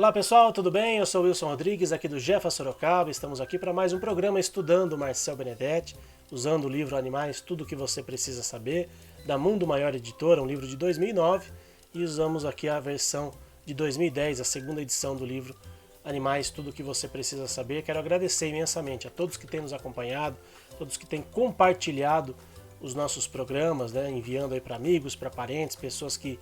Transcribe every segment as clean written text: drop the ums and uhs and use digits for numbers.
Olá pessoal, tudo bem? Eu sou o Wilson Rodrigues, aqui do Jefa Sorocaba. Estamos aqui para mais um programa estudando Marcel Benedetti, usando o livro Animais, Tudo o que Você Precisa Saber, da Mundo Maior Editora, um livro de 2009, e usamos aqui a versão de 2010, a segunda edição do livro Animais, Tudo o que Você Precisa Saber. Quero agradecer imensamente a todos que têm nos acompanhado, todos que têm compartilhado os nossos programas, né, enviando aí para amigos, para parentes, pessoas que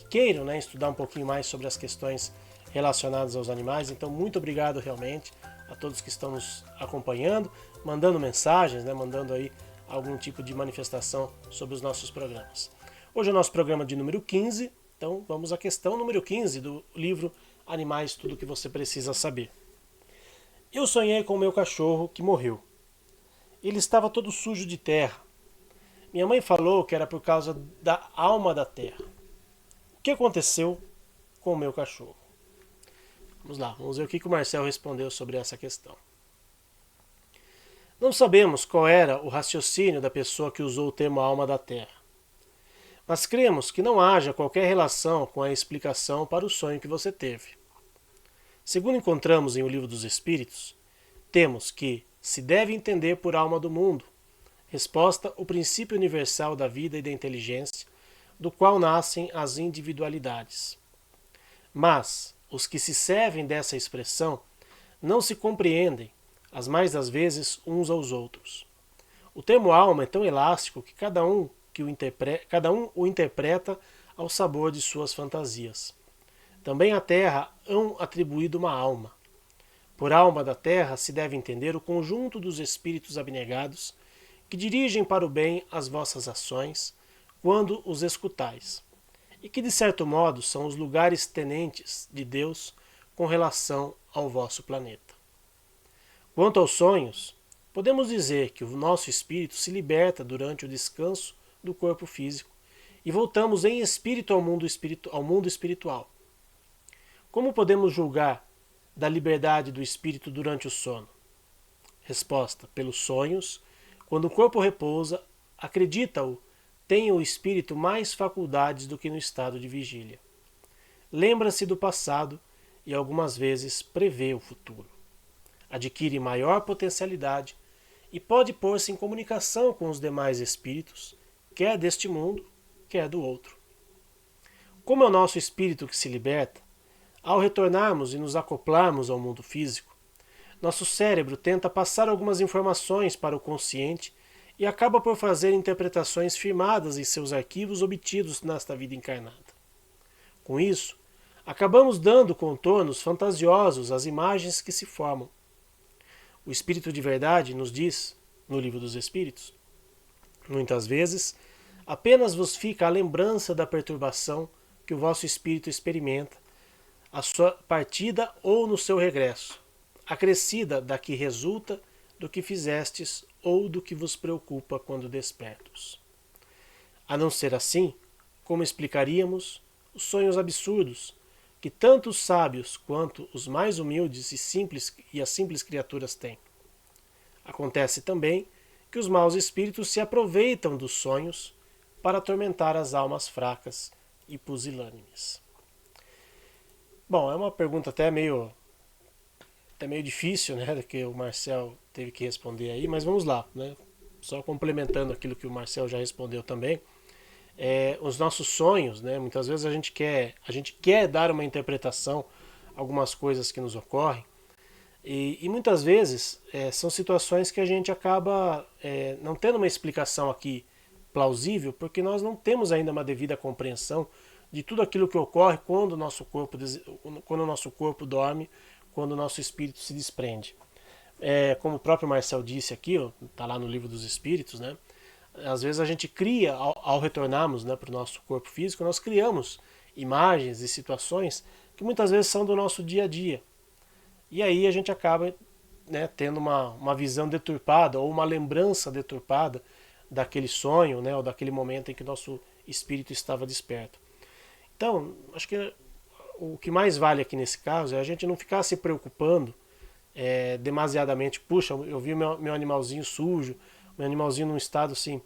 queiram, né, estudar um pouquinho mais sobre as questões relacionadas aos animais. Então, muito obrigado realmente a todos que estão nos acompanhando, mandando mensagens, né, mandando aí algum tipo de manifestação sobre os nossos programas. Hoje é o nosso programa de número 15, então vamos à questão número 15 do livro Animais, Tudo o que Você Precisa Saber. Eu sonhei com o meu cachorro que morreu. Ele estava todo sujo de terra. Minha mãe falou que era por causa da alma da terra. O que aconteceu com o meu cachorro? Vamos lá, vamos ver o que o Marcel respondeu sobre essa questão. Não sabemos qual era o raciocínio da pessoa que usou o termo alma da terra, mas cremos que não haja qualquer relação com a explicação para o sonho que você teve. Segundo encontramos em O Livro dos Espíritos, temos que se deve entender por alma do mundo, resposta o princípio universal da vida e da inteligência, do qual nascem as individualidades. Mas os que se servem dessa expressão não se compreendem, as mais das vezes, uns aos outros. O termo alma é tão elástico que cada um o interpreta ao sabor de suas fantasias. Também à terra hão atribuído uma alma. Por alma da terra se deve entender o conjunto dos espíritos abnegados que dirigem para o bem as vossas ações, quando os escutais, e que de certo modo são os lugares tenentes de Deus com relação ao vosso planeta. Quanto aos sonhos, podemos dizer que o nosso espírito se liberta durante o descanso do corpo físico e voltamos em espírito ao mundo espiritual. Como podemos julgar da liberdade do espírito durante o sono? Resposta: pelos sonhos. Quando o corpo repousa, acredita-o, tem o espírito mais faculdades do que no estado de vigília. Lembra-se do passado e algumas vezes prevê o futuro. Adquire maior potencialidade e pode pôr-se em comunicação com os demais espíritos, quer deste mundo, quer do outro. Como é o nosso espírito que se liberta, ao retornarmos e nos acoplarmos ao mundo físico, nosso cérebro tenta passar algumas informações para o consciente e acaba por fazer interpretações firmadas em seus arquivos obtidos nesta vida encarnada. Com isso, acabamos dando contornos fantasiosos às imagens que se formam. O Espírito de Verdade nos diz, no Livro dos Espíritos, muitas vezes, apenas vos fica a lembrança da perturbação que o vosso espírito experimenta, a sua partida ou no seu regresso, acrescida da que resulta do que fizestes ou do que vos preocupa quando despertos. A não ser assim, como explicaríamos os sonhos absurdos que tanto os sábios quanto os mais humildes e as simples criaturas têm? Acontece também que os maus espíritos se aproveitam dos sonhos para atormentar as almas fracas e pusilânimes. Bom, é uma pergunta até meio difícil, né, que o Marcel teve que responder aí, mas vamos lá, né? Só complementando aquilo que o Marcel já respondeu também, os nossos sonhos, né? Muitas vezes a gente quer dar uma interpretação a algumas coisas que nos ocorrem e muitas vezes são situações que a gente acaba não tendo uma explicação aqui plausível, porque nós não temos ainda uma devida compreensão de tudo aquilo que ocorre quando o nosso corpo dorme, quando o nosso espírito se desprende. Como o próprio Marcel disse aqui, está lá no Livro dos Espíritos, né? Às vezes a gente cria, ao retornarmos, né, para o nosso corpo físico, nós criamos imagens e situações que muitas vezes são do nosso dia a dia. E aí a gente acaba, né, tendo uma visão deturpada ou uma lembrança deturpada daquele sonho, né, ou daquele momento em que o nosso espírito estava desperto. Então, acho que o que mais vale aqui nesse caso é a gente não ficar se preocupando demasiadamente. Puxa, eu vi meu animalzinho sujo, meu animalzinho num estado assim.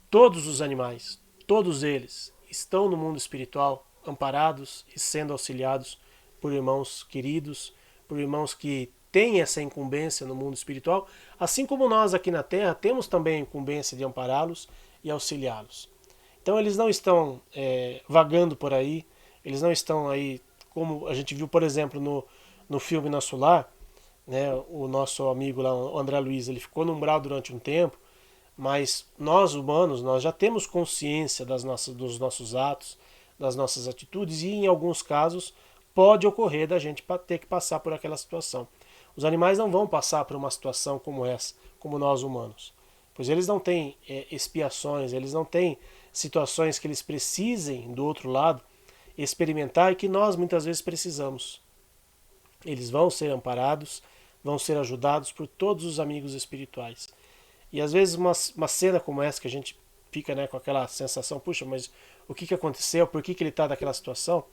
Todos os animais, todos eles, estão no mundo espiritual, amparados e sendo auxiliados por irmãos queridos, por irmãos que têm essa incumbência no mundo espiritual, assim como nós aqui na Terra temos também a incumbência de ampará-los e auxiliá-los. Então eles não estão vagando por aí, eles não estão aí, como a gente viu, por exemplo, no filme Nosso Lar, né, o nosso amigo lá, o André Luiz, ele ficou no umbral durante um tempo, mas nós humanos, nós já temos consciência dos nossos atos, das nossas atitudes, e em alguns casos pode ocorrer da gente ter que passar por aquela situação. Os animais não vão passar por uma situação como essa, como nós humanos, pois eles não têm expiações, eles não têm situações que eles precisem do outro lado experimentar e que nós muitas vezes precisamos. Eles vão ser amparados, vão ser ajudados por todos os amigos espirituais. E às vezes uma cena como essa que a gente fica, né, com aquela sensação, puxa, mas o que aconteceu, por que ele está naquela situação?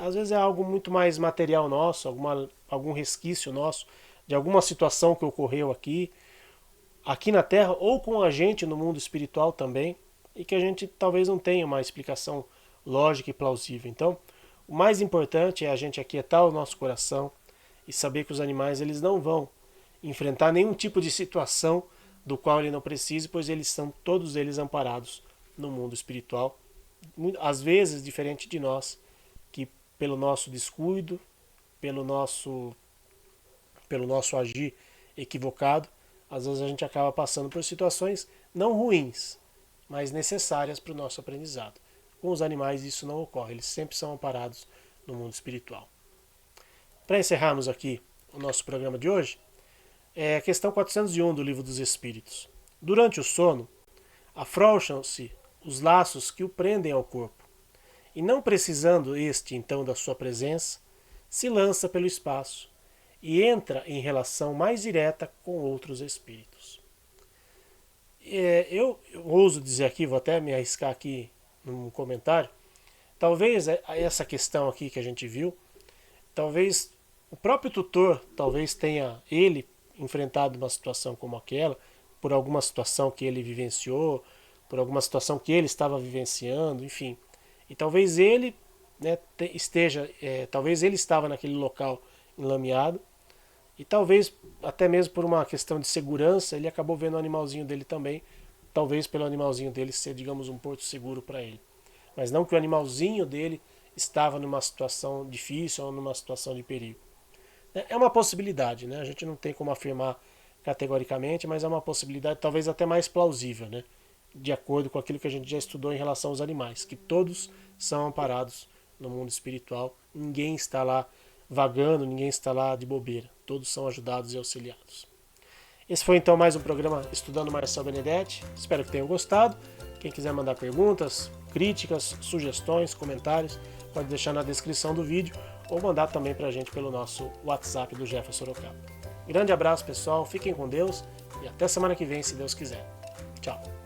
Às vezes é algo muito mais material nosso, algum resquício nosso, de alguma situação que ocorreu aqui na Terra, ou com a gente no mundo espiritual também, e que a gente talvez não tenha uma explicação lógica e plausível. Então, o mais importante é a gente aquietar o nosso coração e saber que os animais eles não vão enfrentar nenhum tipo de situação do qual ele não precise, pois eles são todos eles amparados no mundo espiritual, às vezes diferente de nós, que pelo nosso descuido, pelo nosso agir equivocado, às vezes a gente acaba passando por situações não ruins, mas necessárias para o nosso aprendizado. Com os animais isso não ocorre, eles sempre são amparados no mundo espiritual. Para encerrarmos aqui o nosso programa de hoje, é a questão 401 do Livro dos Espíritos. Durante o sono, afrouxam-se os laços que o prendem ao corpo, e não precisando este então da sua presença, se lança pelo espaço e entra em relação mais direta com outros espíritos. Eu ouso dizer aqui, vou até me arriscar aqui num comentário, talvez essa questão aqui que a gente viu, talvez o próprio tutor, talvez tenha ele enfrentado uma situação como aquela, por alguma situação que ele vivenciou, por alguma situação que ele estava vivenciando, enfim. E talvez ele, né, talvez ele estava naquele local enlameado, e talvez até mesmo por uma questão de segurança, ele acabou vendo o animalzinho dele também, talvez pelo animalzinho dele ser, digamos, um porto seguro para ele. Mas não que o animalzinho dele estava numa situação difícil ou numa situação de perigo. É uma possibilidade, né? A gente não tem como afirmar categoricamente, mas é uma possibilidade talvez até mais plausível, né? De acordo com aquilo que a gente já estudou em relação aos animais, que todos são amparados no mundo espiritual, ninguém está lá vagando, ninguém está lá de bobeira, todos são ajudados e auxiliados. Esse foi então mais um programa Estudando Marcel Benedetti, espero que tenham gostado. Quem quiser mandar perguntas, críticas, sugestões, comentários, pode deixar na descrição do vídeo ou mandar também para a gente pelo nosso WhatsApp do Jefferson Sorocaba. Grande abraço, pessoal, fiquem com Deus e até semana que vem, se Deus quiser. Tchau.